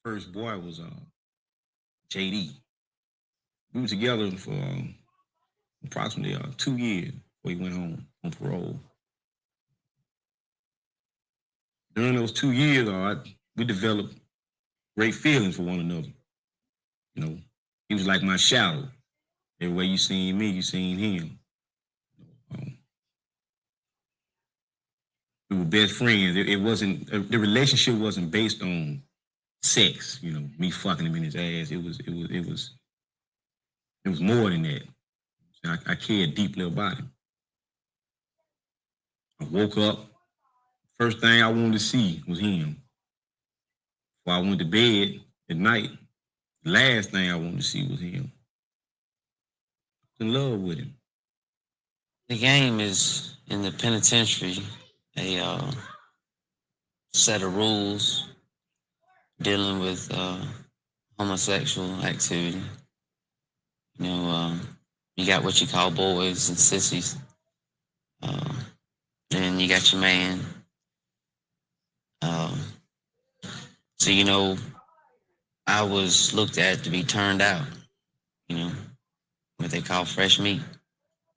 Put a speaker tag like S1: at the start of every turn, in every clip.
S1: First boy was JD. We were together for approximately 2 years before he went home on parole. During those 2 years, we developed great feelings for one another. You know, he was like my shadow. Every way you seen me, you seen him. Um, we were best friends. It wasn't the relationship wasn't based on sex. You know, me fucking him in his ass. It was more than that. I cared deeply about him. I woke up. First thing I wanted to see was him. Before I went to bed at night, the last thing I wanted to see was him. I was in love with him.
S2: The game is in the penitentiary a set of rules dealing with homosexual activity. You know, you got what you call boys and sissies. Then you got your man. Um, so, you know, I was looked at to be turned out, you know, what they call fresh meat.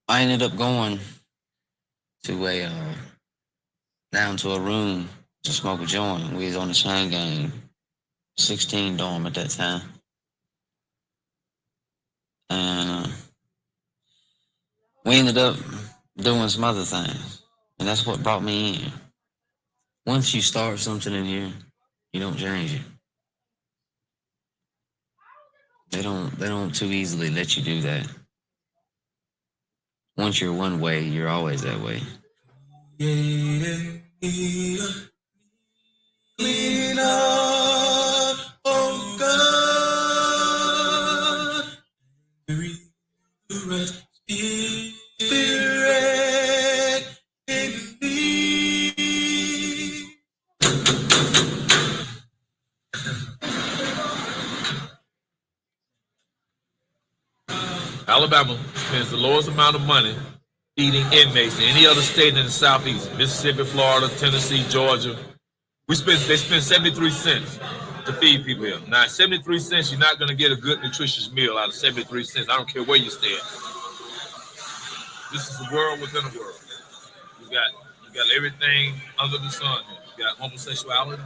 S2: I ended up going to down to a room to smoke a joint. We was on the chain gang, 16 dorm at that time. And we ended up doing some other things. And that's what brought me in. Once you start something in here, you don't change it. They don't too easily let you do that. Once you're one way, you're always that way.
S3: Clean up, oh God. Breathe the rest spirit in me.
S4: Alabama spends the lowest amount of money feeding inmates than any other state in the Southeast. Mississippi, Florida, Tennessee, Georgia. They spend 73 cents to feed people here. Now, 73 cents, you're not going to get a good, nutritious meal out of 73 cents. I don't care where you stand. This is a world within a world. You got everything under the sun here. You got homosexuality,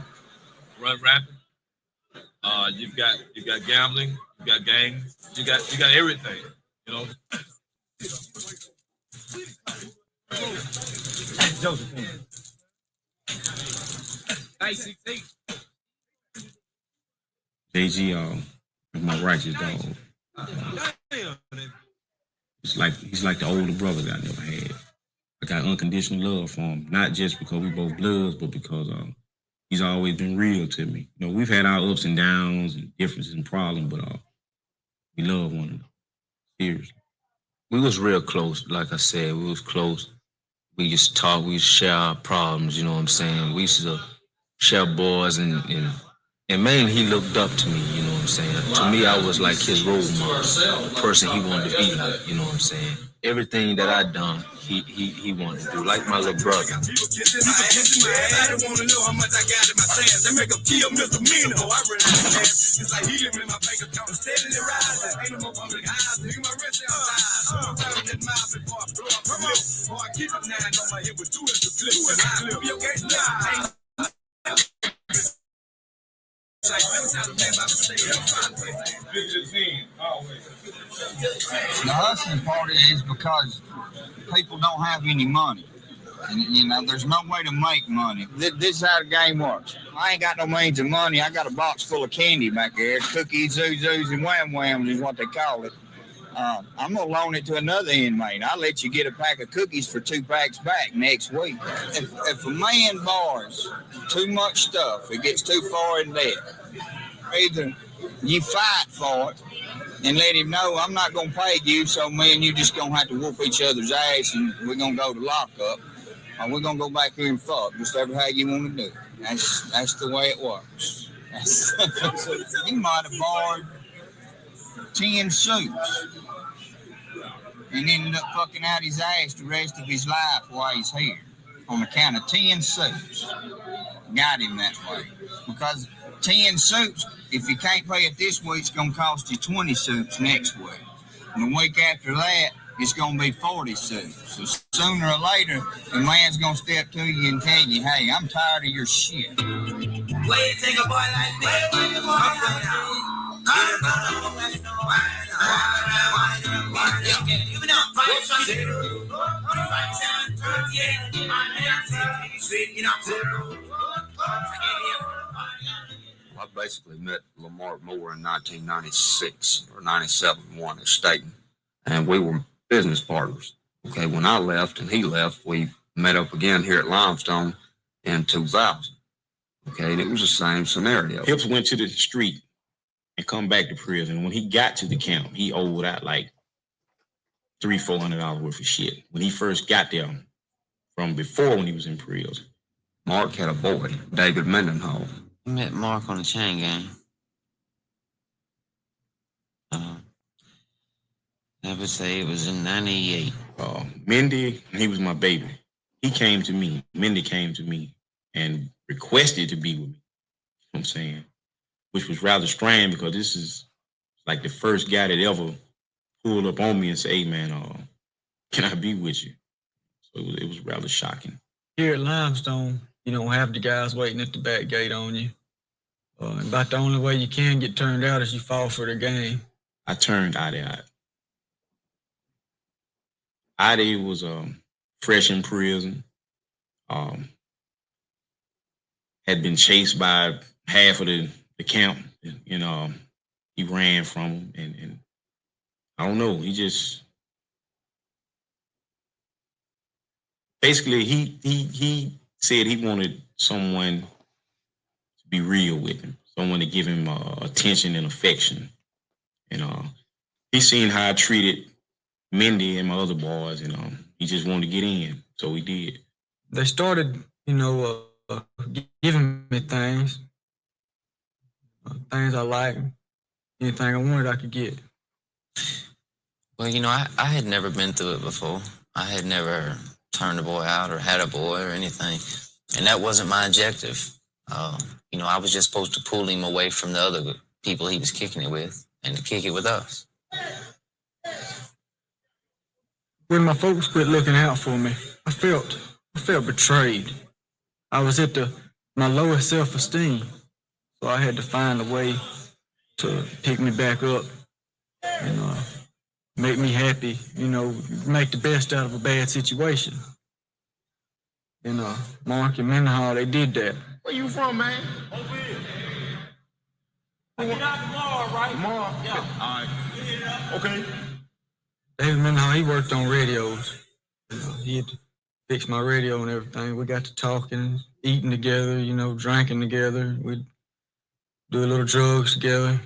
S4: run rampant. You've got gambling. You got gangs. You got everything. You know. Josephine.
S1: JG, my righteous dog. He's like the older brother that I never had. I got unconditional love for him, not just because we both bloods, but because he's always been real to me. You know, we've had our ups and downs and differences and problems, but we love one another. Seriously.
S2: We was real close. Like I said, we was close. We used to talk. We used to share our problems. You know what I'm saying? We used to share boys and mainly he looked up to me. You know what I'm saying? To me, I was like his role model, the person he wanted to be like. You know what I'm saying? Everything that I done, he wanted to do, like my little brother.
S3: I don't want to know how much I got in my pants. They make a kill misdemeanor. I really it's like he living in my bank account, steadily rising. Ain't no more public highs. Nigga, my rent outside. I'm around that mile before I blow up my lip. Before I keep it 9 on my hip with 2 extra clips. You can't live.
S5: The hustling part is because people don't have any money. And, you know, there's no way to make money. This is how the game works. I ain't got no means of money. I got a box full of candy back there. Cookies, zoos, and wham-whams is what they call it. I'm going to loan it to another inmate. I'll let you get a pack of cookies for 2 packs back next week. If a man borrows too much stuff, it gets too far in debt, either you fight for it and let him know I'm not going to pay you, so me and you just going to have to whoop each other's ass and we're going to go to lockup, or we're going to go back here and fuck, just ever how you want to do it. That's the way it works. He might have borrowed 10 suits and ended up fucking out his ass the rest of his life while he's here on account of 10 suits. Got him that way. Because 10 suits, if you can't pay it this week, it's going to cost you 20 suits next week. And the week after that, it's going to be 40 suits. So sooner or later, the man's going to step to you and tell you, hey, I'm tired of your shit.
S3: Wait, take a boy like me. Come from now.
S6: I basically met Lamar Moore in 1996 or 97, one at Staten, and we were business partners. Okay, when I left and he left, we met up again here at Limestone in 2000. Okay, and it was the same scenario.
S1: Hips went to the street and come back to prison. When he got to the camp, he owed out like $300-400 worth of shit. When he first got there, from before when he was in prison.
S6: Mark had a boy, David Mendenhall.
S2: I met Mark on the chain gang. I would say it was in 98.
S1: Mindy, he was my baby. He came to me. Mindy came to me and requested to be with me. You know what I'm saying? Which was rather strange because this is like the first guy that ever pulled up on me and said, hey, man, can I be with you? So it was rather shocking.
S7: Here at Limestone, you don't have the guys waiting at the back gate on you. About the only way you can get turned out is you fall for the game.
S1: I turned Adi out. Adi was fresh in prison. Had been chased by half of the camp. You know, he ran from him, and I don't know. He just basically he said he wanted someone to be real with him, someone to give him attention and affection. And he seen how I treated Mindy and my other boys, and he just wanted to get in, so he did.
S7: They started, giving me things I like, anything I wanted I could get.
S2: Well, I had never been through it before. I had never turned a boy out or had a boy or anything, and that wasn't my objective. I was just supposed to pull him away from the other people he was kicking it with and to kick it with us.
S7: When my folks quit looking out for me, I felt betrayed. I was at my lowest self-esteem, so I had to find a way to pick me back up and make me happy, make the best out of a bad situation. And Mark and Mendenhall, they did that.
S3: Where you from, man? Over here. I get out tomorrow, right? Tomorrow? Yeah. All right. Okay.
S7: David Mendenhall, he worked on radios. He had to fix my radio and everything. We got to talking, eating together, drinking together. We'd do a little drugs together.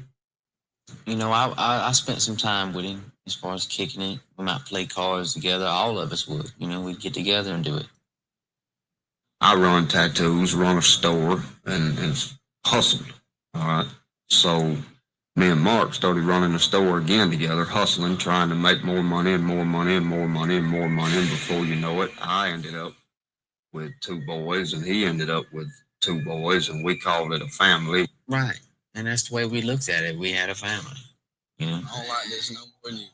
S2: I spent some time with him as far as kicking it. We might play cards together. All of us would. We'd get together and do it.
S6: I run tattoos, run a store, and hustled. All right. So me and Mark started running the store again together, hustling, trying to make more money and more money and more money and more money. And before you know it, I ended up with 2 boys, and he ended up with 2 boys, and we called it a family.
S2: Right. And that's the way we looked at it. We had a family.
S5: I don't like this no more than you.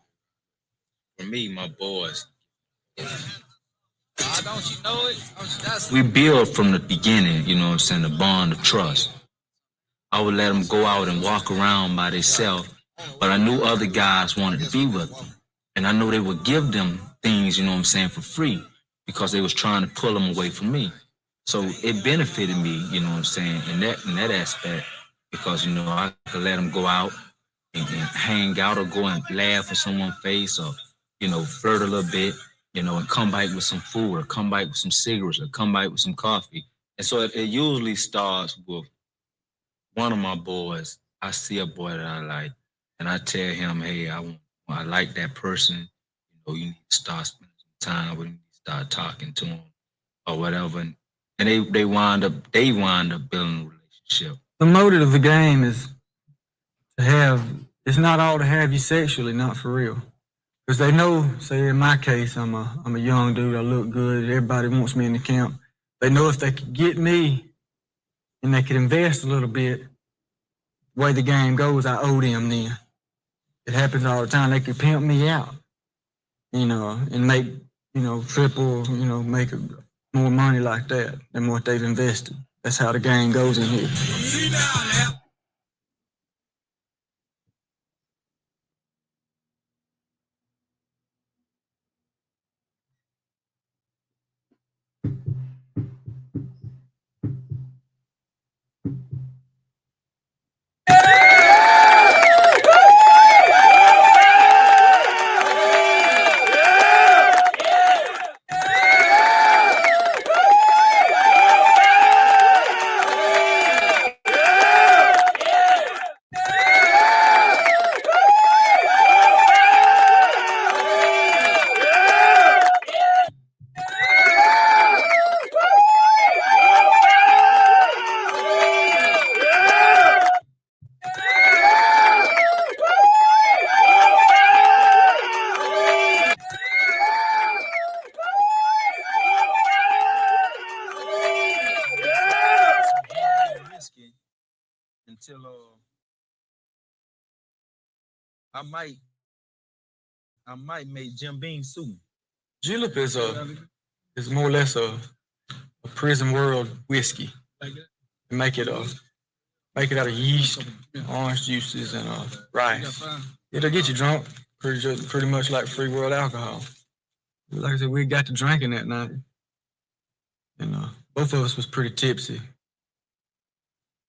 S2: For me, my boys.
S5: Don't you know it?
S2: We build from the beginning, the bond of trust. I would let them go out and walk around by themselves, but I knew other guys wanted to be with them. And I knew they would give them things, for free because they was trying to pull them away from me. So it benefited me, in that aspect because, I could let them go out and hang out or go and laugh in someone's face or, flirt a little bit. And come back with some food or come back with some cigarettes or come back with some coffee. And so it usually starts with one of my boys. I see a boy that I like, and I tell him, hey, I like that person. You need to start spending some time with him, start talking to him or whatever. And they wind up building a relationship.
S7: The motive of the game is it's not all to have you sexually, not for real. Because they know, say in my case, I'm a young dude, I look good, everybody wants me in the camp. They know if they could get me and they could invest a little bit, the way the game goes, I owe them then. It happens all the time. They could pimp me out, and make, triple, make more money like that than what they've invested. That's how the game goes in here.
S3: See now.
S7: Until I might make Jim Beam soup. Julep is more or less a prison world whiskey. Make it out of yeast, orange juices, and rice. It'll get you drunk, pretty much like free world alcohol. Like I said, we got to drinking that night, and both of us was pretty tipsy.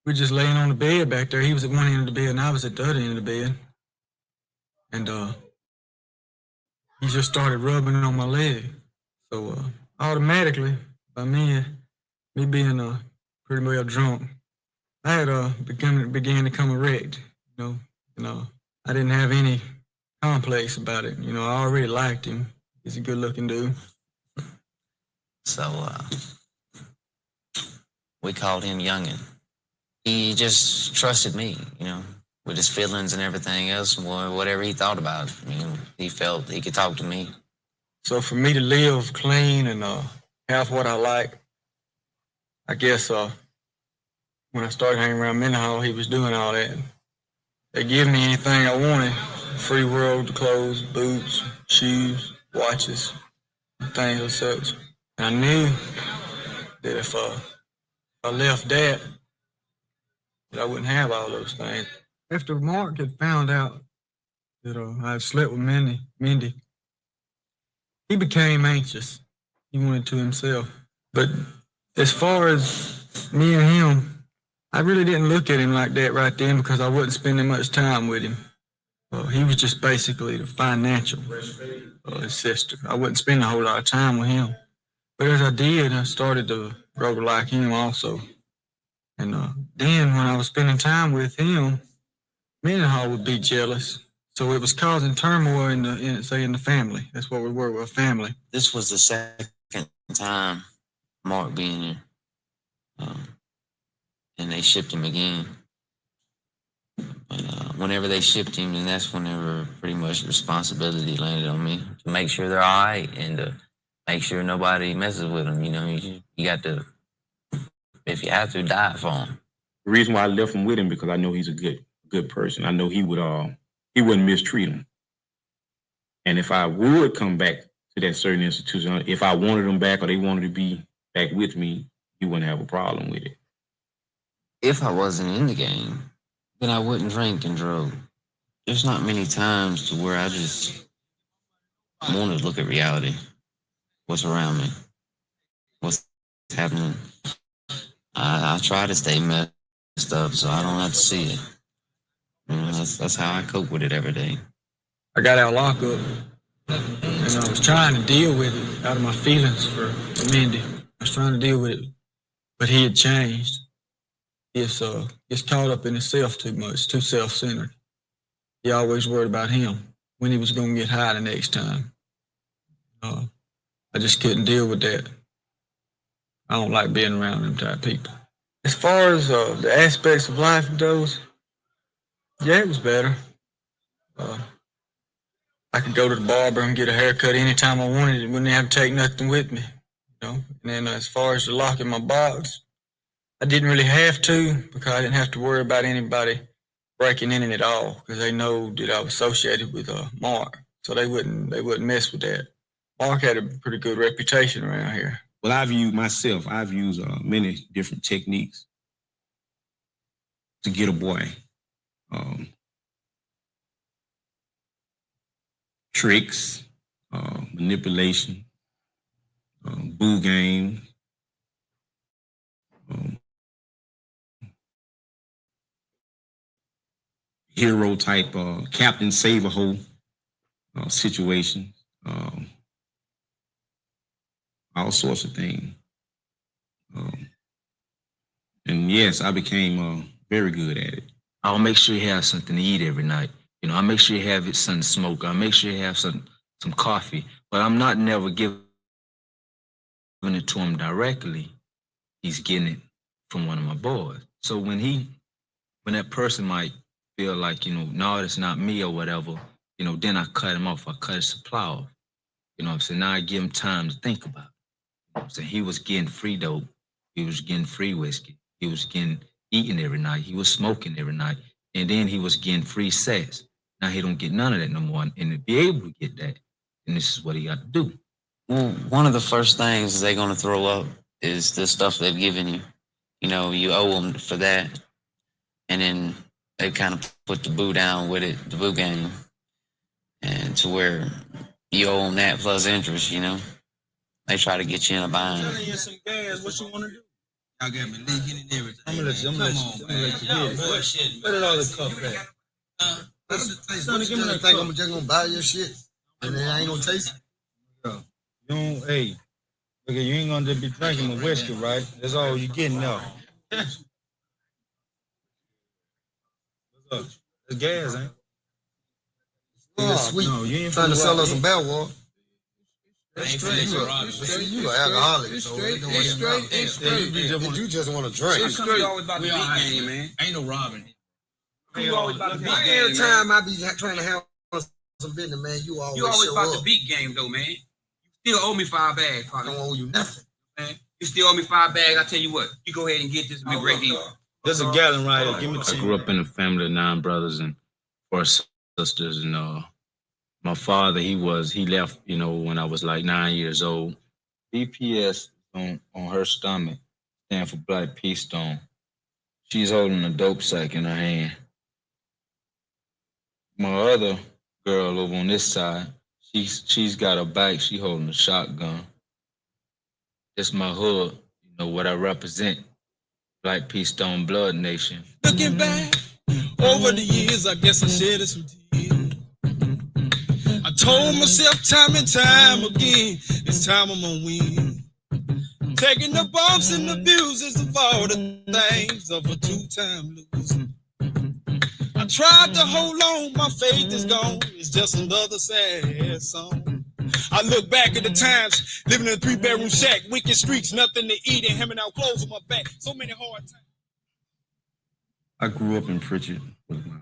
S7: We were just laying on the bed back there. He was at one end of the bed, and I was at the other end of the bed. And he just started rubbing on my leg. So automatically, by me being pretty well drunk, I had began to come erect. I didn't have any complex about it. I already liked him. He's a good-looking dude.
S8: So we called him Youngin. He just trusted me, with his feelings and everything else, whatever he thought about. He felt he could talk to me.
S7: So for me to live clean and have what I like, I guess when I started hanging around Mendenhall, he was doing all that. They give me anything I wanted: free world clothes, boots, shoes, watches, things of such. And I knew that if I left that I wouldn't have all those things. After Mark had found out that I had slept with Mindy, he became anxious. He wanted to himself. But as far as me and him, I really didn't look at him like that right then because I wasn't spending much time with him. He was just basically the financial his sister. I wasn't spending a whole lot of time with him. But as I did, I started to grow to like him also. And then when I was spending time with him, Mendenhall would be jealous. So it was causing turmoil in the family. That's what we were, we're a family.
S8: This was the second time Mark being here. And they shipped him again. But whenever they shipped him, then that's whenever pretty much the responsibility landed on me to make sure they're all right and to make sure nobody messes with them. You got to, if you have to, die for him.
S1: The reason why I left him with him because I know he's a good person. I know he wouldn't mistreat him. And if I would come back to that certain institution, if I wanted him back or they wanted to be back with me, he wouldn't have a problem with it.
S8: If I wasn't in the game, then I wouldn't drink and drug. There's not many times to where I just want to look at reality, what's around me, what's happening. I try to stay messed up so I don't have to see it. That's how I cope with it every day.
S7: I got out of lockup, and I was trying to deal with it out of my feelings for Mindy. I was trying to deal with it, but he had changed. He's caught up in himself too much, too self-centered. He always worried about him, when he was going to get high the next time. I just couldn't deal with that. I don't like being around them type of people. As far as the aspects of life goes, yeah, it was better. I could go to the barber and get a haircut anytime I wanted. It wouldn't have to take nothing with me. And then as far as the lock in my box, I didn't really have to because I didn't have to worry about anybody breaking in at all because they know that I was associated with Mark, so they wouldn't mess with that. Mark had a pretty good reputation around here.
S1: Well, I've used many different techniques to get a boy. Tricks, manipulation, boo game, hero type, Captain Save-A-Ho situation, all sorts of things. And yes, I became very good at it.
S2: I'll make sure you have something to eat every night. You know, I'll make sure you have something to smoke. I'll make sure you have some coffee. But I'm not never giving it to him directly. He's getting it from one of my boys. So when that person might feel like, no, it's not me or whatever, then I cut him off. I cut his supply off. You know what I'm saying? Now I give him time to think about it. You know what I'm saying? He was getting free dope. He was getting free whiskey. He was getting eating every night. He was smoking every night. And then he was getting free sex. Now he don't get none of that no more. And to be able to get that, then this is what he got to do.
S8: Well, one of the first things they're going to throw up is the stuff they've given you. You know, you owe them for that. And then they kind of put the boo down with it, the boo game. And to where you owe them that plus interest, They try to get you in a bind.
S3: Telling you some gas, what you want to do? Y'all got me leaking and everything.
S4: I'm gonna let you get it. Put it all the cup back.
S3: Sonny, give me that think I'm just gonna buy your shit and then I ain't gonna taste it.
S9: You don't, hey, look, you ain't gonna just be drinking the whiskey, right? That's all you getting now. What's up? It's gas, ain't it?
S3: It's sweet.
S9: No, you ain't
S3: Trying to
S9: finna
S3: sell
S9: rock
S3: us some
S9: me.
S3: bad water.
S10: You
S3: an alcoholic.
S10: It's
S3: So
S10: straight.
S3: it don't
S10: It's
S3: even matter.
S10: straight. It's straight.
S3: You just want to drink.
S10: It's straight. We all right, man. Ain't no robbing.
S3: Every time I be trying to have some business, man, you always show
S10: about
S3: up.
S10: the beat game, though, man. You still owe me 5 bags,
S3: I
S10: partner.
S3: don't owe you nothing.
S10: Man, you still owe me 5 bags. I tell you what, you go ahead and get this. It'll be a great deal.
S9: There's a gallon right here. Give me
S2: I
S9: 10.
S2: grew up in a family of 9 brothers and 4 sisters, and my father, he left, when I was like 9 years old. BPS on her stomach stand for Black Peace Stone. She's holding a dope sack in her hand. My other girl over on this side, she's got a bike. She holding a shotgun. That's my hood. What I represent. Black Peace Stone Blood Nation.
S3: Looking back over the years, I guess I shed some tears. I told myself time and time again, this time I'm gonna win. Taking the bumps and the bruises of all the things of a 2-time loser. I tried to hold on, my faith is gone. It's just another sad song. I look back at the times, living in a 3-bedroom shack, wicked streets, nothing to eat, and hemming out clothes on my back. So many hard times.
S1: I grew up in Pritchard with my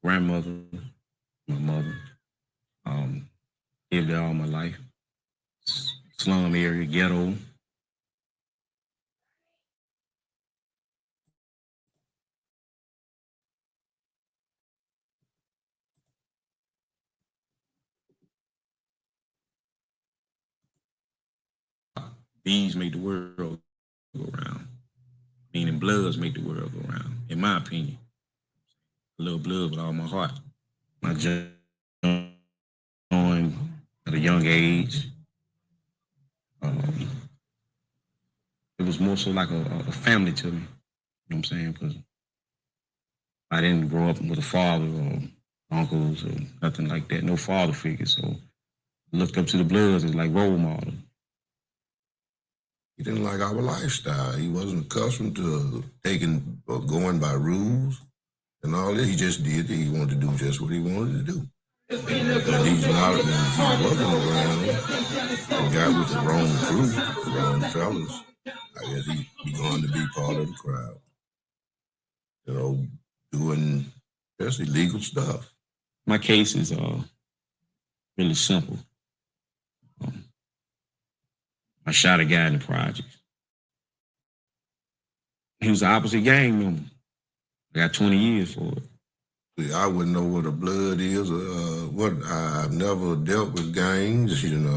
S1: grandmother, my mother. Lived there all my life. Slum area, ghetto. Bees make the world go round. Meaning bloods make the world go round, in my opinion. I love blood with all my heart. I joined at a young age. It was more so like a family to me. You know what I'm saying? Because I didn't grow up with a father or uncles or nothing like that. No father figure. So I looked up to the bloods as like role model.
S11: He didn't like our lifestyle. He wasn't accustomed to taking or going by rules and all that. He just did it. He wanted to do just what he wanted to do. And he's not working around and got with the wrong crew, the wrong fellas. I guess he going to be part of the crowd. Doing just illegal stuff.
S1: My case is really simple. I shot a guy in the projects. He was the opposite gang member. I got 20 years for it.
S11: I wouldn't know what a blood is. What I've never dealt with gangs. You know,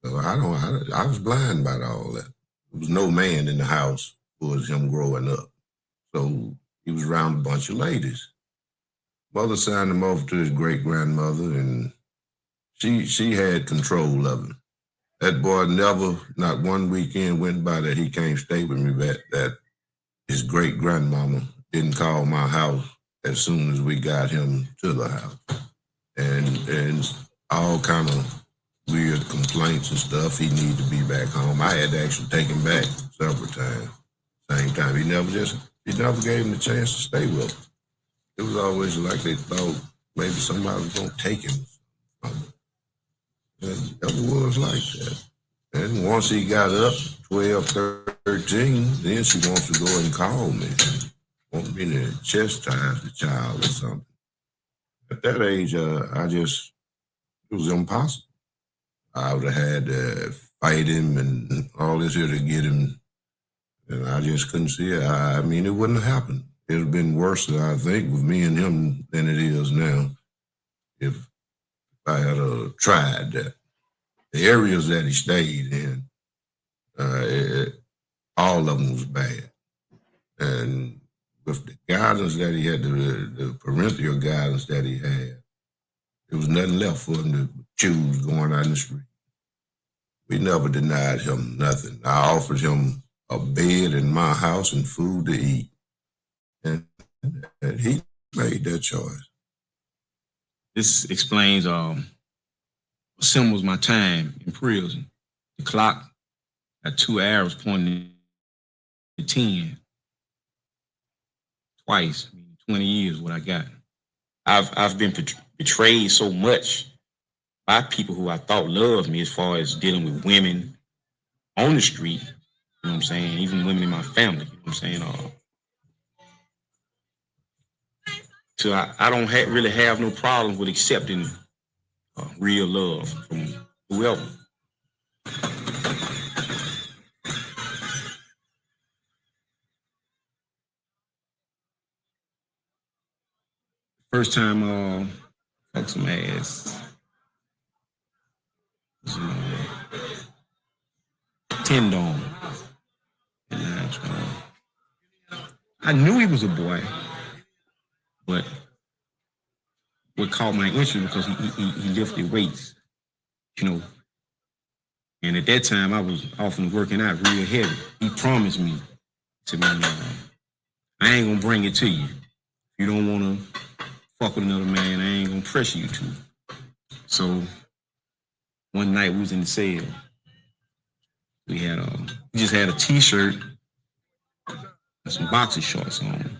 S11: I was blind about all that. There was no man in the house was him growing up. So he was around a bunch of ladies. Mother signed him over to his great grandmother, and she had control of him. That boy never, not one weekend went by that he can't stay with me. That his great grandmama didn't call my house as soon as we got him to the house, and all kind of weird complaints and stuff. He needed to be back home. I had to actually take him back several times. Same time, he never gave him the chance to stay with him. It was always like they thought maybe somebody was gonna take him. It never was like that. And once he got up, 12, 13, then she wants to go and call me. Want me to chastise the child or something. At that age, it was impossible. I would have had to fight him and all this here to get him, and I just couldn't see it. I mean, it wouldn't have happened. It would have been worse, I think, with me and him than it is now if I had tried that. The areas that he stayed in, all of them was bad. And with the guidance that he had, the parental guidance that he had, there was nothing left for him to choose going out in the street. We never denied him nothing. I offered him a bed in my house and food to eat. And he made that choice.
S1: This explains what symbols my time in prison. The clock at 2 hours pointing to 10. Twice, 20 years what I got. I've been betrayed so much by people who I thought loved me as far as dealing with women on the street, you know what I'm saying? Even women in my family, you know what I'm saying? So I don't really have no problem with accepting real love from whoever. First time fuck some ass was Tendon. I knew he was a boy, but what caught my interest because he lifted weights, you know. And at that time, I was often working out real heavy. He promised me to me, I ain't gonna bring it to you. If you don't wanna fuck with another man, I ain't gonna pressure you to. So one night we was in the cell. We just had a t-shirt and some boxer shorts on.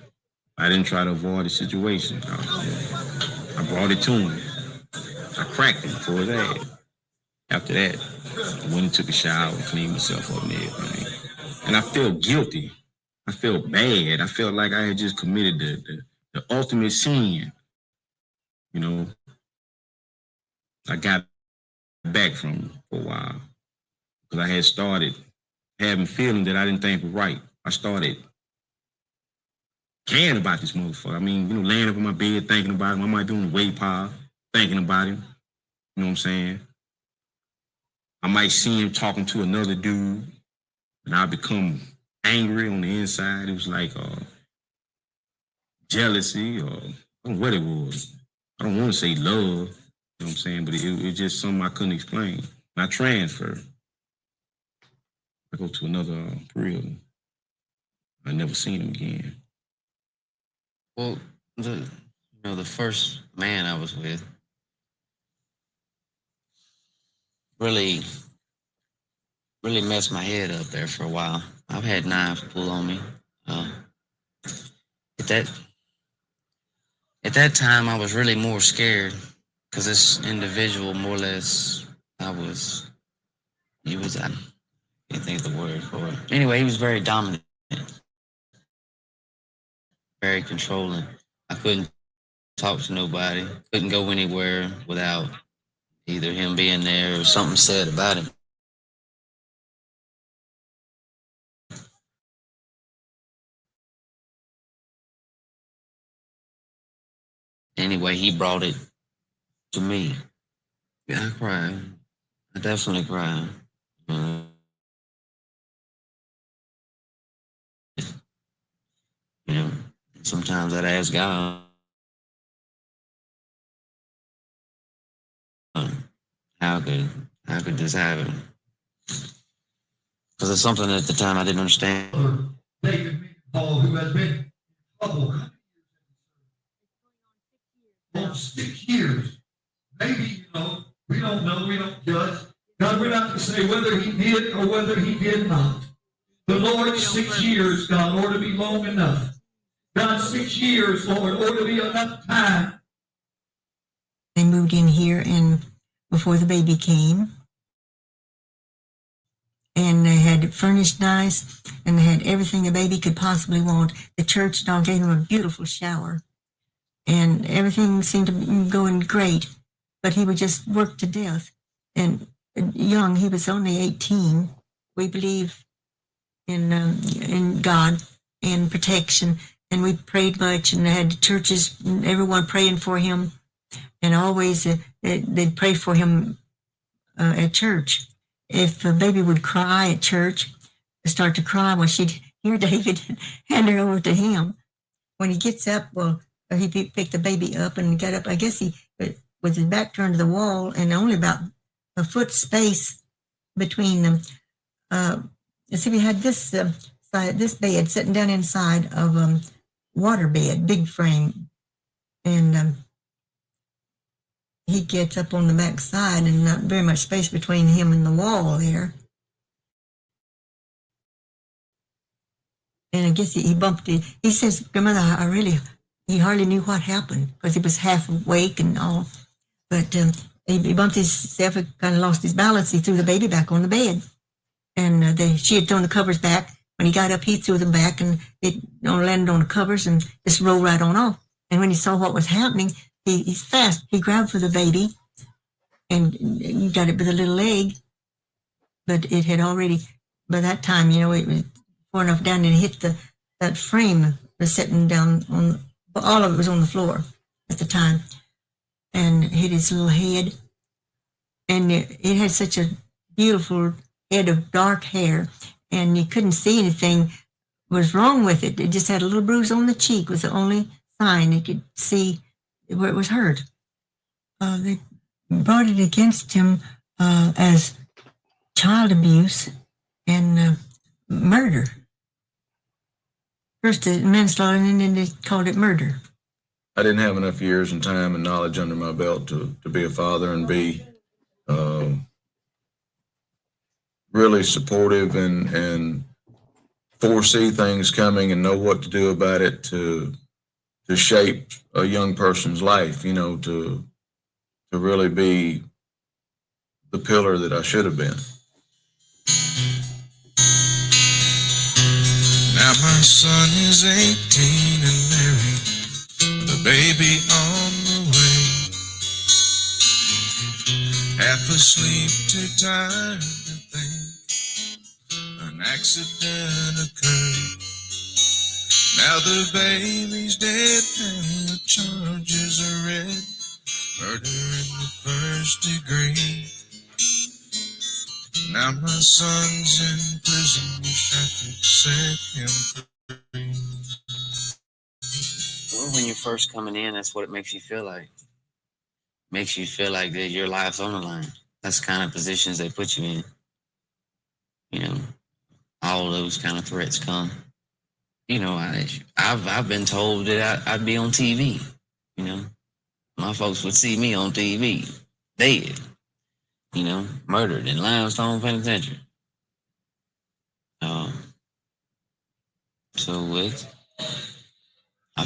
S1: I didn't try to avoid the situation. I brought it to him. I cracked him for his ass. After that, I went and took a shower and cleaned myself up and everything. And I felt guilty. I felt bad. I felt like I had just committed the ultimate sin. You know, I got back from him for a while because I had started having feelings that I didn't think were right. I started caring about this motherfucker. I mean, you know, laying up in my bed thinking about him. I might be on the weight pile thinking about him. You know what I'm saying? I might see him talking to another dude and I become angry on the inside. It was like jealousy or I don't know what it was. I don't want to say love, you know what I'm saying, but it just something I couldn't explain. And I transferred. I go to another prison. I never seen him again.
S8: Well, the first man I was with really messed my head up there for a while. I've had knives pulled on me. At that time, I was really more scared because this individual, more or less, I can't think of the word for it. Anyway, he was very dominant, very controlling. I couldn't talk to nobody, couldn't go anywhere without either him being there or something said about him. anyway he brought it to me. Yeah, I cried. I definitely cried. You know, sometimes I'd ask God, how could this happen? Because it's something at the time I didn't understand.
S3: David Paul, who has been in trouble for 6 years. Maybe, we don't know, we don't judge. God, we're not to say whether he did or whether he did not. The Lord, 6 years, God, ought to be long enough. God, 6 years, Lord, ought to be enough time.
S12: They moved in here and before the baby came. And they had it furnished nice, and they had everything a baby could possibly want. The church now gave him a beautiful shower, and everything seemed to be going great, but he would just work to death. And young, he was only 18. We believe in God and protection, and we prayed much, and had churches, and everyone praying for him, and always they'd pray for him at church. If a baby would cry at church, start to cry, well, she'd hear David hand her over to him. When he gets up, well, he picked the baby up and got up. I guess he, with his back turned to the wall and only about a foot space between them. So we had this this bed sitting down inside of water bed, big frame, and he gets up on the back side and not very much space between him and the wall there. And I guess he bumped it. He says, Grandmother, he hardly knew what happened because he was half awake and all. But he bumped himself, kind of lost his balance. He threw the baby back on the bed. And she had thrown the covers back. When he got up, he threw them back and it landed on the covers and just rolled right on off. And when he saw what was happening, he's fast. He grabbed for the baby and he got it with a little leg, but it had already, by that time, it was far enough down and hit that frame was sitting down on, all of it was on the floor at the time, and hit his little head. And it had such a beautiful head of dark hair, and you couldn't see anything was wrong with it. It just had a little bruise on the cheek was the only sign you could see where it was hurt. They brought it against him as child abuse and murder. First manslaughter, and then they called it murder.
S13: I didn't have enough years and time and knowledge under my belt to be a father and be really supportive and foresee things coming and know what to do about it to shape a young person's life, to really be the pillar that I should have been.
S3: Now my son is 18 and married, the baby on the way. Half asleep, too tired to think an accident occurred. Now the baby's dead and the charges are red. Murder in the first degree. Now my son's in prison, wish I could set him free.
S8: Well, when you're first coming in, that's what it makes you feel like. Makes you feel like that your life's on the line. That's the kind of positions they put you in. All those kind of threats come. I've been told that I'd be on TV. My folks would see me on TV, dead. Murdered in Limestone Penitentiary. I've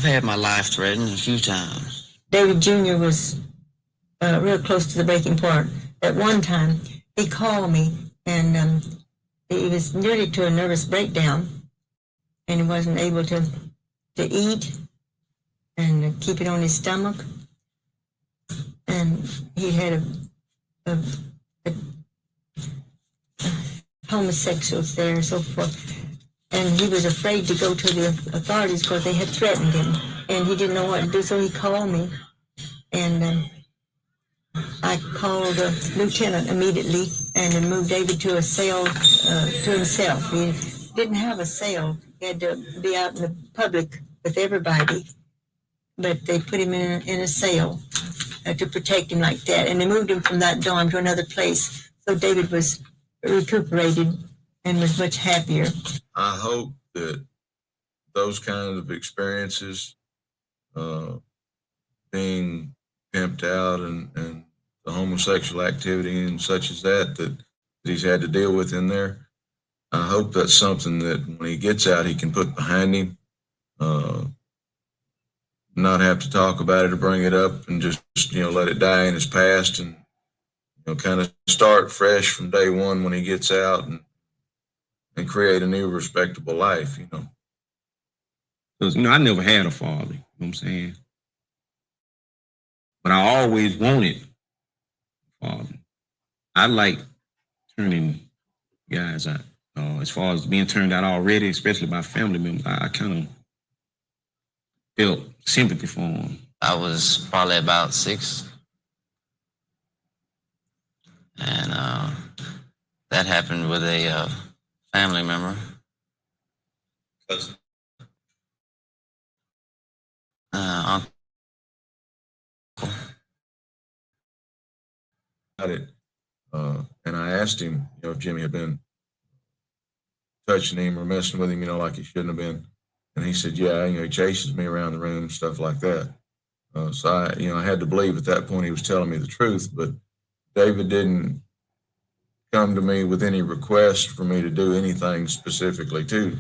S8: had my life threatened a few times.
S12: David Jr. was real close to the breaking point. At one time, he called me, and he was nearly to a nervous breakdown, and he wasn't able to eat and keep it on his stomach. And he had a homosexuals there and so forth. And he was afraid to go to the authorities because they had threatened him. And he didn't know what to do, so he called me. And I called the lieutenant immediately and then moved David to a cell to himself. He didn't have a cell. He had to be out in the public with everybody. But they put him in a cell to protect him like that. And they moved him from that dorm to another place. So David was recuperated and was much happier.
S13: I hope that those kinds of experiences, being pimped out and the homosexual activity and such as that he's had to deal with in there, I hope that's something that when he gets out, he can put behind him, not have to talk about it or bring it up and just, let it die in his past and, kind of start fresh from day one when he gets out and create a new respectable life,
S1: Because, I never had a father, you know what I'm saying? But I always wanted a father. I like turning guys out. As far as being turned out already, especially by family members, I kind of felt sympathy for them.
S8: I was probably about 6. And that happened with a family member. Uncle.
S13: About it. And I asked him, if Jimmy had been touching him or messing with him, like he shouldn't have been. And he said, yeah, he chases me around the room, stuff like that. So I had to believe at that point he was telling me the truth, but David didn't come to me with any request for me to do anything specifically to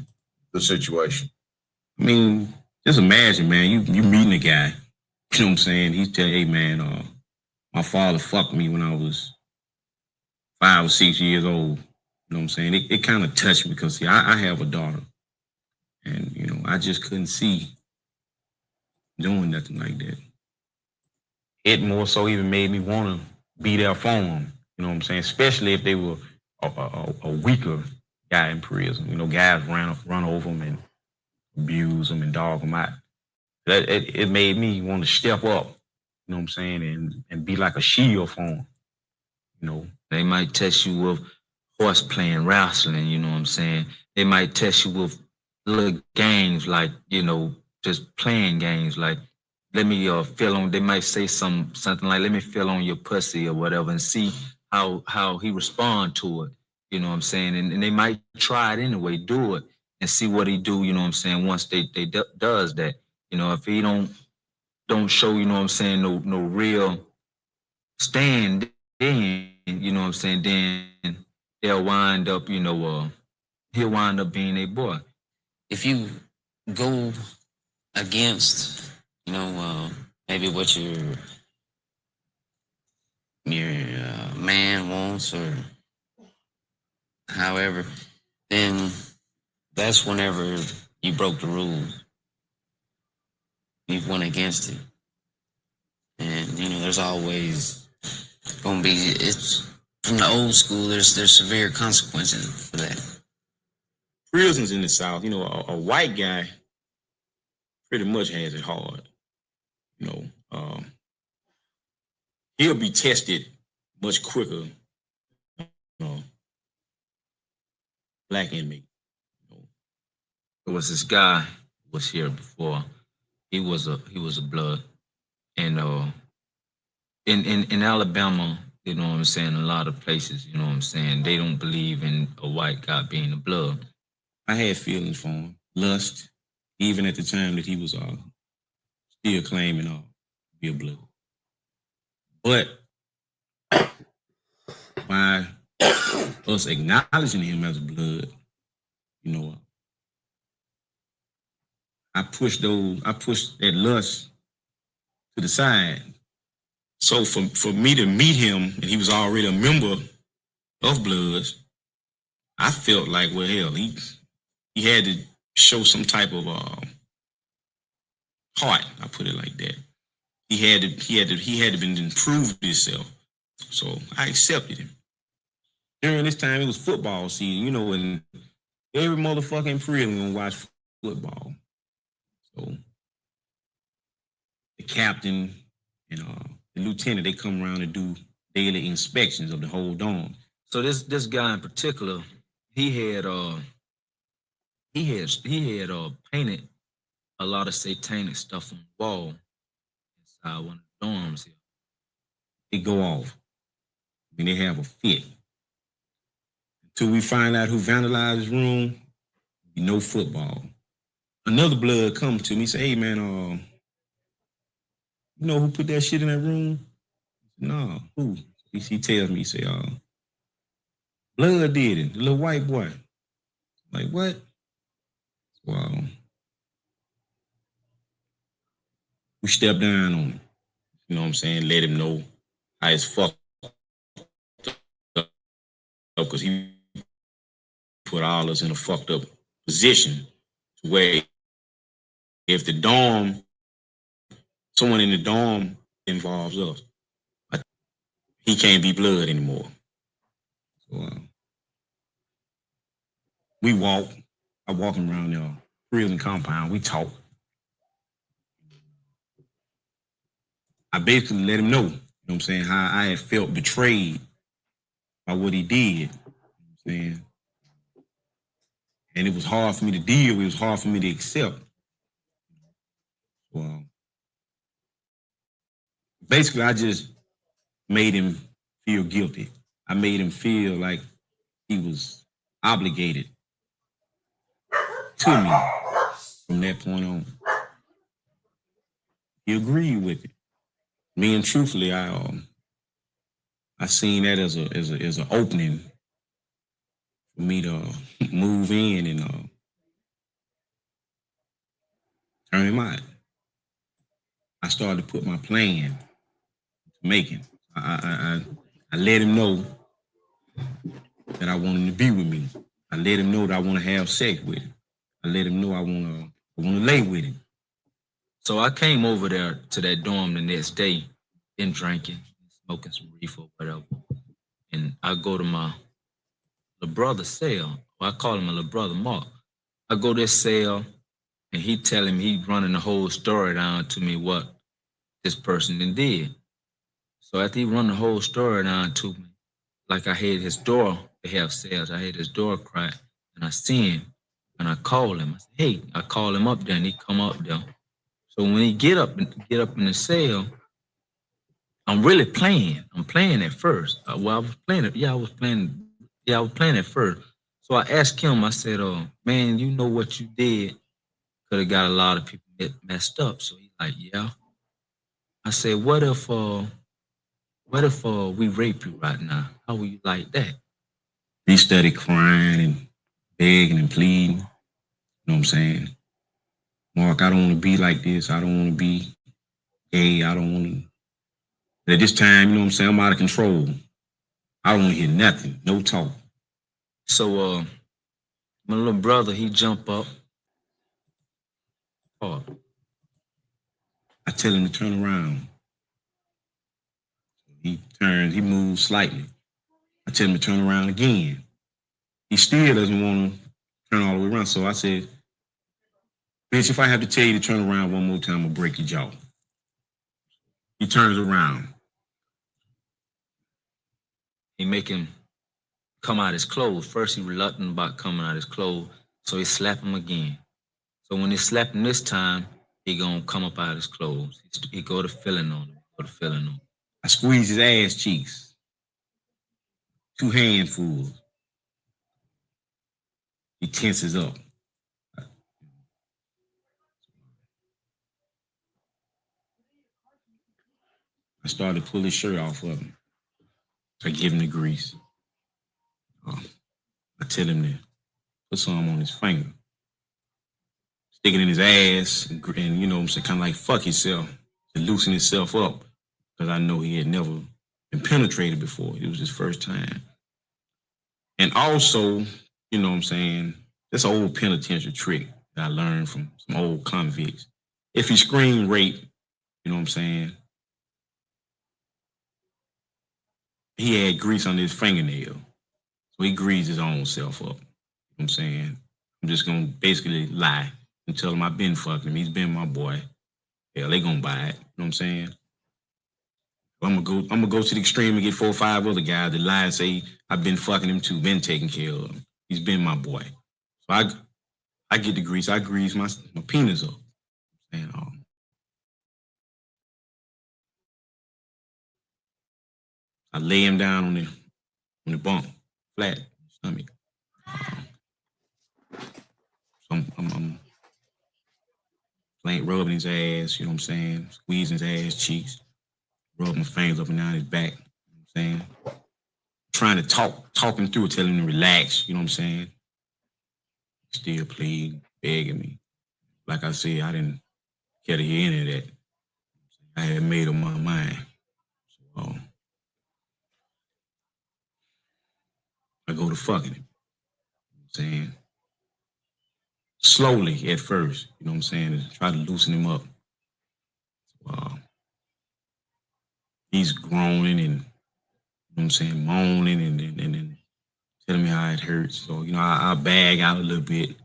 S13: the situation.
S1: I mean, just imagine, man, you meeting a guy, you know what I'm saying? He's telling, hey, man, my father fucked me when I was 5 or 6 years old. You know what I'm saying? It kind of touched me because, see, I have a daughter. And, I just couldn't see doing nothing like that. It more so even made me want to be there for them. You know what I'm saying? Especially if they were a weaker guy in prison. Guys run over them and abuse them and dog them out. It made me want to step up, you know what I'm saying, and be like a shield for them.
S2: They might test you with horse playing, wrestling, you know what I'm saying? They might test you with little games like, just playing games like, let me feel on, they might say something like, let me feel on your pussy or whatever and see how he respond to it, you know what I'm saying? And they might try it anyway, do it and see what he do, you know what I'm saying, once they does that. If he don't show, you know what I'm saying, no real stand, then, you know what I'm saying, then they'll wind up, he'll wind up being a boy.
S8: If you go against, maybe what your man wants or however, then that's whenever you broke the rules. You went against it. And, there's always going to be, it's from the old school, there's severe consequences for that.
S1: Prisons in the South, a white guy pretty much has it hard. He'll be tested much quicker. Black inmate.
S2: There was this guy who was here before. He was a blood, and in Alabama, you know what I'm saying, a lot of places, you know what I'm saying, they don't believe in a white guy being a blood.
S1: I had feelings for him, lust, even at the time that he was still claiming to be a blood. But by us acknowledging him as a blood, I pushed that lust to the side. So for me to meet him, and he was already a member of Bloods, I felt like, well, hell, he had to show some type of heart. I put it like that. He had to been improved himself. So I accepted him. During this time, it was football season, and every motherfucking prison gonna watch football. So the captain And the lieutenant, they come around and do daily inspections of the whole dorm.
S2: So this guy in particular, he had painted a lot of satanic stuff on the wall inside one of the dorms here.
S1: They go off. I mean, they have a fit. Until we find out who vandalized his room, no football. Another blood comes to me, say, "Hey man, you know who put that shit in that room?" No, who? He tells me, he say, Blood did it, the little white boy. Like, what? Well, we stepped down on him. You know what I'm saying? Let him know how it's fucked up because he put all us in a fucked up position to where if the dorm, someone in the dorm involves us, he can't be blood anymore. So we walk. I walk him around the prison compound. We talk. I basically let him know, you know what I'm saying, how I had felt betrayed by what he did. You know what I'm saying? And it was hard for me to deal with, it was hard for me to accept. Well, basically, I just made him feel guilty. I made him feel like he was obligated to me from that point on. He agreed with it. Me and truthfully, I seen that as an opening for me to move in and turn him out. I started to put my plan to making. I let him know that I want him to be with me. I let him know that I want to have sex with him. I let him know I want to lay with him.
S2: So I came over there to that dorm the next day, been drinking, smoking some reefer or whatever. And I go to my little brother's cell. Well, I call him my little brother, Mark. I go to his cell and he telling me, he running the whole story down to me what this person did. So after he run the whole story down to me, like I had his door, they have cells, I had his door cracked and I see him and I call him. I say, hey, I call him up there and he come up there. So when he get up in the cell, I'm really playing. I'm playing at first. I was playing it. I was playing at first. So I asked him, I said, man, you know what you did could have got a lot of people messed up. So he's like, yeah. I said, what if we rape you right now? How would you like that?
S1: He started crying and begging and pleading. You know what I'm saying? Mark, I don't want to be like this. I don't want to be gay. I don't want to. But at this time, you know what I'm saying? I'm out of control. I don't want to hear nothing. No talk.
S2: So my little brother, he jump up. Oh.
S1: I tell him to turn around. He turns, he moves slightly. I tell him to turn around again. He still doesn't want to turn all the way around. So I said, bitch, if I have to tell you to turn around one more time, I'm going to break your jaw. He turns around.
S2: He make him come out his clothes. First, he reluctant about coming out his clothes, so he slap him again. So when he slap him this time, he gonna come up out his clothes. He go to feeling on him.
S1: I squeeze his ass cheeks. 2 handfuls. He tenses up. I started to pull his shirt off of him. I give him the grease. I tell him to put some on his finger. Stick it in his ass and you know what I'm saying, kind of like fuck himself to loosen himself up because I know he had never been penetrated before. It was his first time. And also, you know what I'm saying, that's an old penitentiary trick that I learned from some old convicts. If he screamed rape, you know what I'm saying, he had grease on his fingernail. So he greased his own self up. You know what I'm saying? I'm just going to basically lie and tell him I've been fucking him. He's been my boy. Hell, they going to buy it. You know what I'm saying? I'm gonna go to the extreme and get 4 or 5 other guys that lie and say I've been fucking him too, been taking care of him. He's been my boy. So I get the grease. I grease my penis up. And I lay him down on the bunk, flat stomach. So I'm rubbing his ass, you know what I'm saying? Squeezing his ass cheeks, rubbing my fingers up and down his back, you know what I'm saying? Trying to talk him through it, telling him to relax, you know what I'm saying? Still pleading, begging me. Like I said, I didn't care to hear any of that. I had made up my mind. So I go to fucking him, you know what I'm saying? Slowly at first, you know what I'm saying? To try to loosen him up. He's groaning and, you know what I'm saying, moaning and telling me how it hurts. So, you know, I bag out a little bit,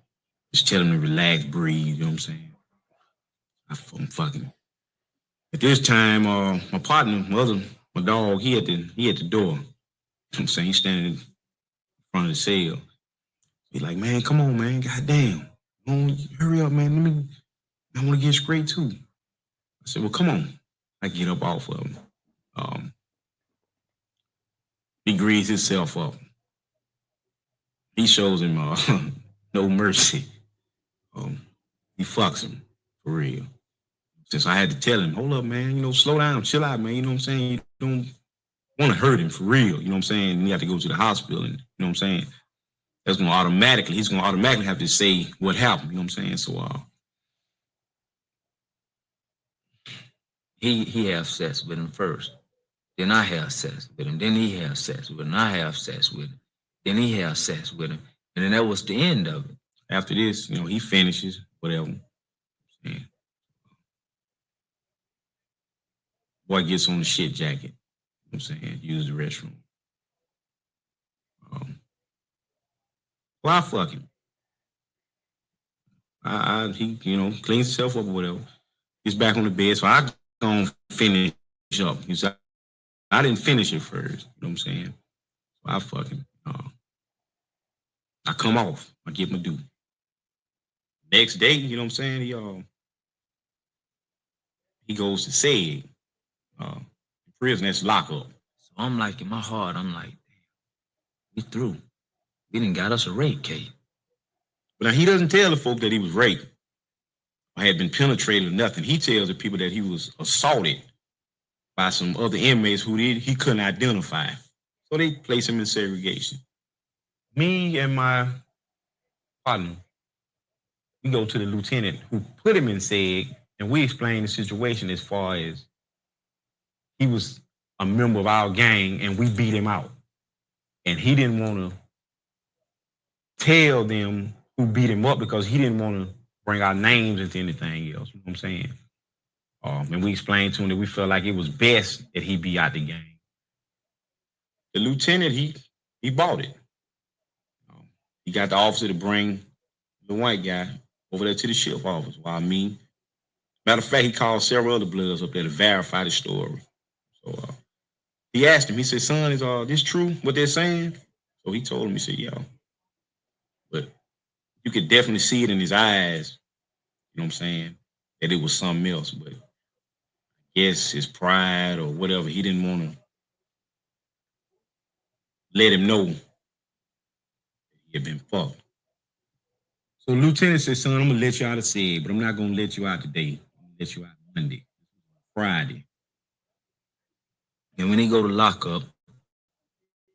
S1: just tell him to relax, breathe, you know what I'm saying? I'm fucking. At this time, my partner, my dog, he at the door. You know what I'm saying? He's standing in front of the cell. He's like, man, come on, man, goddamn. Hurry up, man. I want to get straight too. I said, well, come on. I get up off of him. He greases himself up. He shows him no mercy. He fucks him for real. Since I had to tell him, hold up, man, you know, slow down, chill out, man. You know what I'm saying? You don't want to hurt him for real. You know what I'm saying? And you have to go to the hospital, and you know what I'm saying? He's gonna automatically have to say what happened. You know what I'm saying? So
S2: He have sex with him first. Then I have sex with him. Then he have sex with him. I have sex with him. Then he have sex with him. And then that was the end of it.
S1: After this, you know, he finishes, whatever. Yeah. Boy gets on the shit jacket. You know what I'm saying? Use the restroom. Well, I fuck him. He, you know, cleans himself up or whatever. He's back on the bed, so I gonna finish up. He said, I didn't finish it first. You know what I'm saying? So I fuck him. I come off. I get my due. Next day, you know what I'm saying? He goes to SEG. Prison, that's lockup.
S2: So I'm like, in my heart, I'm like, damn, we through. We done got us a rape case.
S1: But now he doesn't tell the folk that he was raped or had been penetrated or nothing. He tells the people that he was assaulted by some other inmates who he couldn't identify. So they place him in segregation. Me and my partner, we go to the lieutenant who put him in SEG, and we explain the situation as far as he was a member of our gang and we beat him out. And he didn't want to tell them who beat him up because he didn't want to bring our names into anything else. You know what I'm saying? And we explained to him that we felt like it was best that he be out the gang. The lieutenant, he bought it. He got the officer to bring the white guy over there to the ship office while me. Matter of fact, he called several other bloods up there to verify the story. So he asked him, he said, son, is this true, what they're saying? So he told him, he said, yeah. But you could definitely see it in his eyes, you know what I'm saying, that it was something else. But I guess his pride or whatever, he didn't want to let him know he had been fucked. So Lieutenant said, son, I'm going to let you out of SEG, but I'm not going to let you out today. I'm going to let you out Monday, Friday.
S2: And when he go to lockup,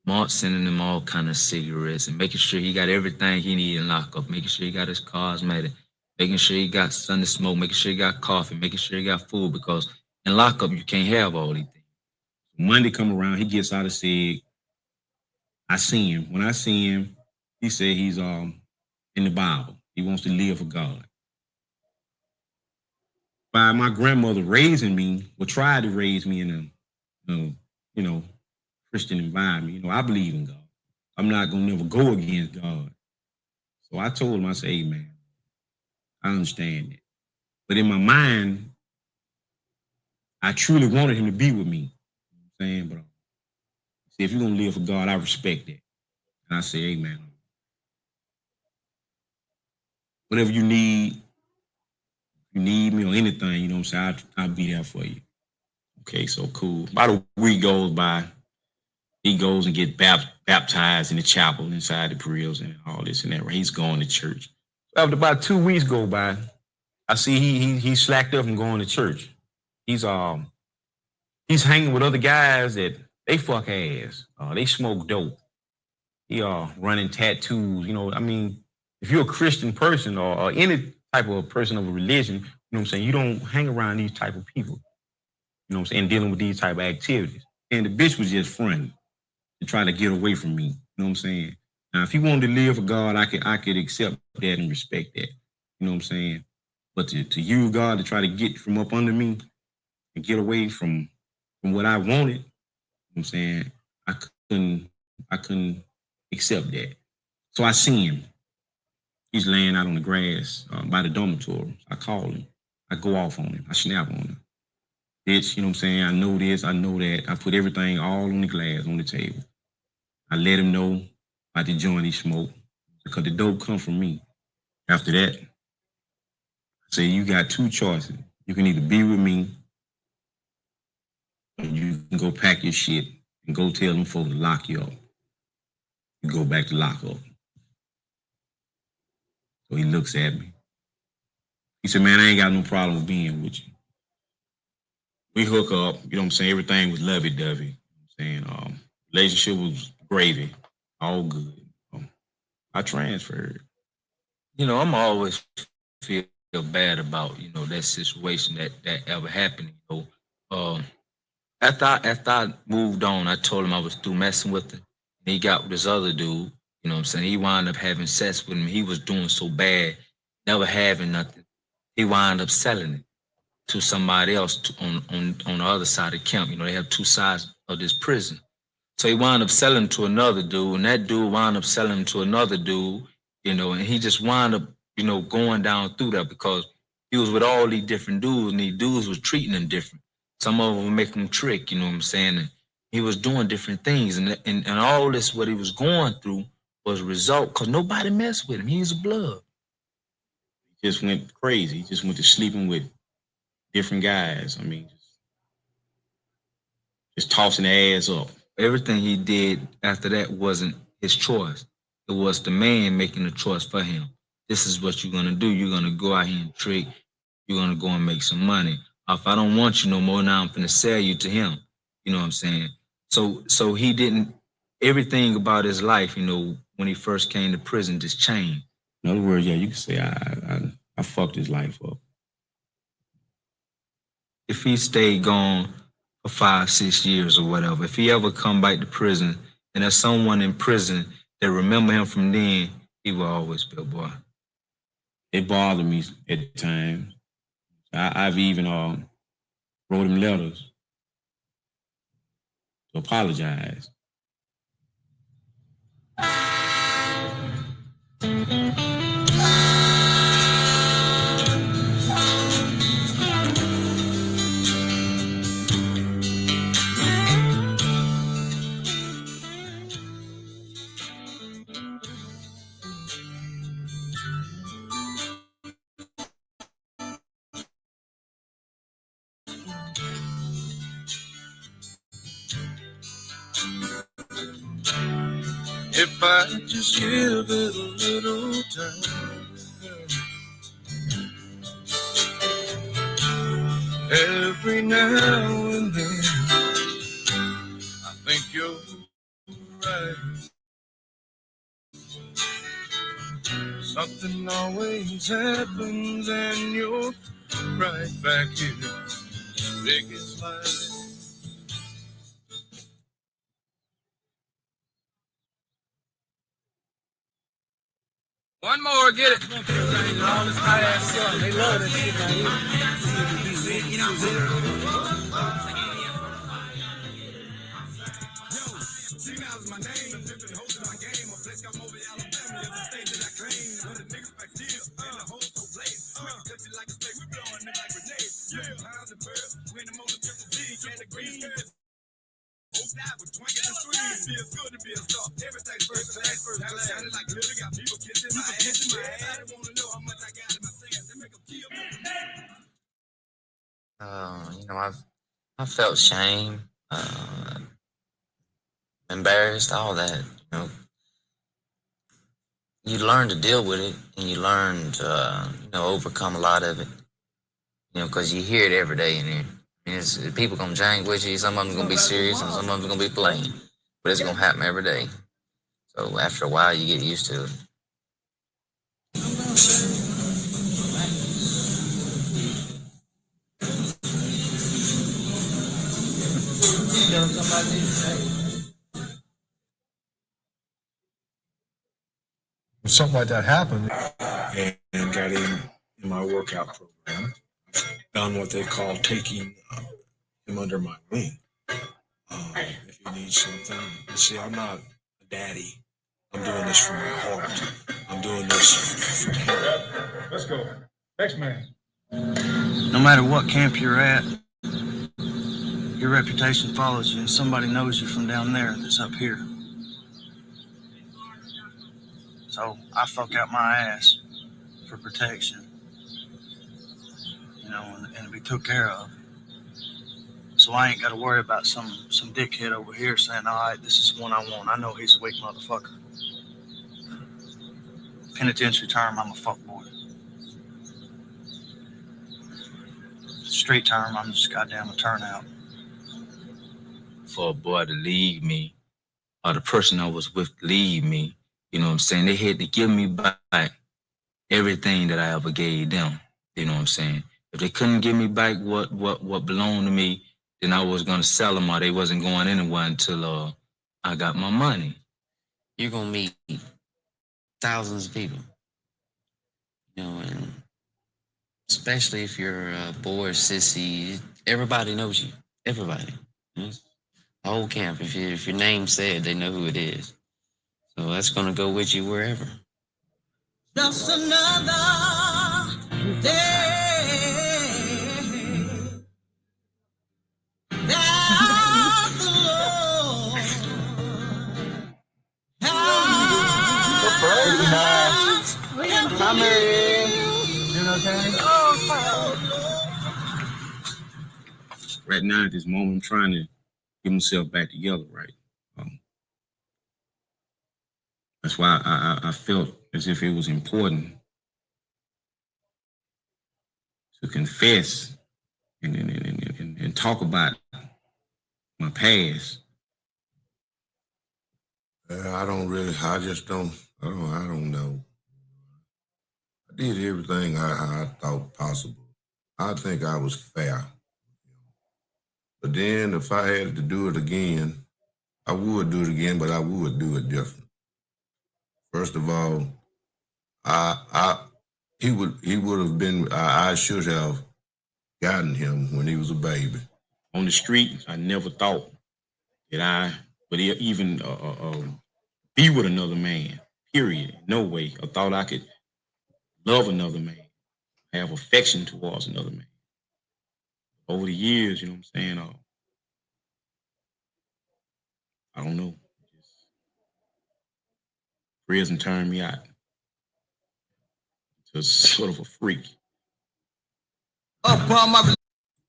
S2: Mark sending him all kind of cigarettes and making sure he got everything he need in lockup, making sure he got his cosmetic, making sure he got something to smoke, making sure he got coffee, making sure he got food, because in lockup you can't have all these things.
S1: Monday come around, he gets out of SEG. I see him. When I see him, he said he's in the Bible. He wants to live for God. By my grandmother raising me, or tried to raise me in a Christian environment. You know, I believe in God. I'm not gonna never go against God. So I told him, I said, hey man, I understand that. But in my mind, I truly wanted him to be with me. saying, but see, if you're gonna live for God, I respect that. And I say, hey man, whatever you need me or anything, you know what I'm saying, I'll be there for you. Okay, so cool. About a week goes by, he goes and get baptized in the chapel inside the grills and all this and that. Right? He's going to church. After about 2 weeks go by, I see he slacked up and going to church. He's hanging with other guys that they fuck ass. They smoke dope. He running tattoos. You know, I mean, if you're a Christian person or any type of person of a religion, you know what I'm saying, you don't hang around these type of people. You know what I'm saying, dealing with these type of activities. And the bitch was just fronting to try to get away from me. You know what I'm saying? Now, if he wanted to live for God, I could accept that and respect that. You know what I'm saying? But to use God to try to get from up under me and get away from what I wanted, you know what I'm saying, I couldn't accept that. So I seen him. He's laying out on the grass by the dormitory. I call him. I go off on him. I snap on him. Bitch, you know what I'm saying? I know this, I know that. I put everything all on the glass on the table. I let him know about the joint he smoked because the dope come from me. After that, I say, you got two choices. You can either be with me or you can go pack your shit and go tell them folks to lock you up. You go back to lock up. So he looks at me. He said, man, I ain't got no problem with being with you. We hook up, you know what I'm saying? Everything was lovey-dovey. You know what I'm saying? Relationship was gravy, all good. I transferred.
S2: You know, I'm always feel bad about, you know, that situation that ever happened. You know, after I moved on, I told him I was through messing with him. And he got with this other dude. You know what I'm saying? He wound up having sex with him. He was doing so bad, never having nothing. He wound up selling it to somebody else on the other side of the camp. You know, they have two sides of this prison. So he wound up selling to another dude, and that dude wound up selling to another dude, you know, and he just wound up, you know, going down through that because he was with all these different dudes, and these dudes was treating him different. Some of them were making him trick, you know what I'm saying? And he was doing different things, and all this, what he was going through was a result because nobody messed with him. He's a blood.
S1: He just went crazy. He just went to sleeping with different guys. I mean, just tossing the ass up.
S2: Everything he did after that wasn't his choice. It was the man making the choice for him. This is what you're gonna do. You're gonna go out here and trick. You're gonna go and make some money. If I don't want you no more, now I'm gonna sell you to him. You know what I'm saying? So he didn't. Everything about his life, you know, when he first came to prison, just changed.
S1: In other words, yeah, you can say I fucked his life up.
S2: If he stayed gone for 5-6 years or whatever, if he ever come back to prison and there's someone in prison that remember him from then, he will always be a boy.
S1: It bothered me at times. I've even wrote him letters to apologize.
S3: If I just give it a little time, every now and then, I think you're right. Something always happens and you're right back here. Big as life.
S10: One more, get it.
S3: They love that shit right here. Feels good to be a star. Everything's first class, first class. Sounded like Lily got people kissing my ass. Everybody wanna know how much I got in my pants. They make them kill me.
S8: I felt shame, embarrassed, all that. You learn to deal with it, and you learn to overcome a lot of it. Because you hear it every day in here. People gonna jank with you. Some of them gonna be serious, and some of them gonna be playing. But it's gonna happen every day. So after a while, you get used to it.
S14: When something like that happened and got in my workout program, done what they call taking him under my wing. If he needs something, see, I'm not a daddy. I'm doing this from my heart. I'm doing this for him.
S9: Let's go. Next man.
S7: No matter what camp you're at, your reputation follows you, and somebody knows you from down there that's up here. So I fuck out my ass for protection, and to be took care of. So I ain't got to worry about some dickhead over here saying, all right, this is one I want. I know he's a weak motherfucker. Penitentiary term, I'm a fuckboy. Street term, I'm just goddamn a turnout.
S2: For a boy to leave me, or the person I was with leave me, you know what I'm saying? They had to give me back everything that I ever gave them. You know what I'm saying? If they couldn't give me back what belonged to me, then I was gonna sell them, or they wasn't going anywhere until I got my money.
S8: You're gonna meet thousands of people, and especially if you're a boy or sissy, everybody knows you. Everybody, the whole camp. If your name's said, they know who it is. So that's gonna go with you wherever.
S3: Just another day. That the Lord
S1: Right now, at this moment, I'm trying to get myself back together, right? That's why I felt as if it was important to confess and talk about my past.
S11: I don't know. I did everything I thought possible. I think I was fair. But then if I had to do it again, I would do it again, but I would do it different. First of all, he would have been, I should have gotten him when he was a baby.
S1: On the street, I never thought that I would even be with another man, period. No way. I thought I could love another man, have affection towards another man. Over the years, you know what I'm saying? I don't know. Prison turned me out to sort of a freak.
S3: upon my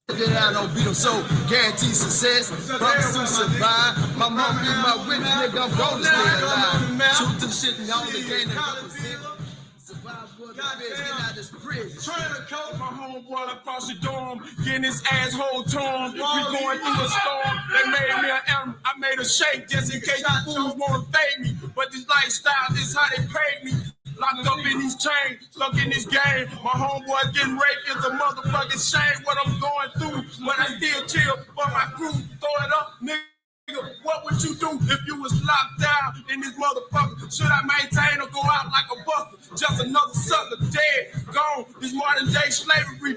S3: that I don't beat them so guaranteed success. Promise to survive. My mom be my witness, nigga. I'm gonna stay alive. Shoot the shit and only gain survive for the best, get out this prison.
S15: Trying to cope my homeboy across the dorm, getting his asshole torn. We going through a storm. They made me an animal. I made a shake just in case the fools want to fade me. But this lifestyle, this how they paid me. Locked up in these chains, stuck in this game. My homeboy getting raped is a motherfucking shame. What I'm going through, but I still chill for my crew. Throw it up, nigga. What would you do if you was locked down in this motherfucker? Should I maintain or go out like a buster? Just another sucker, dead, gone. This modern day slavery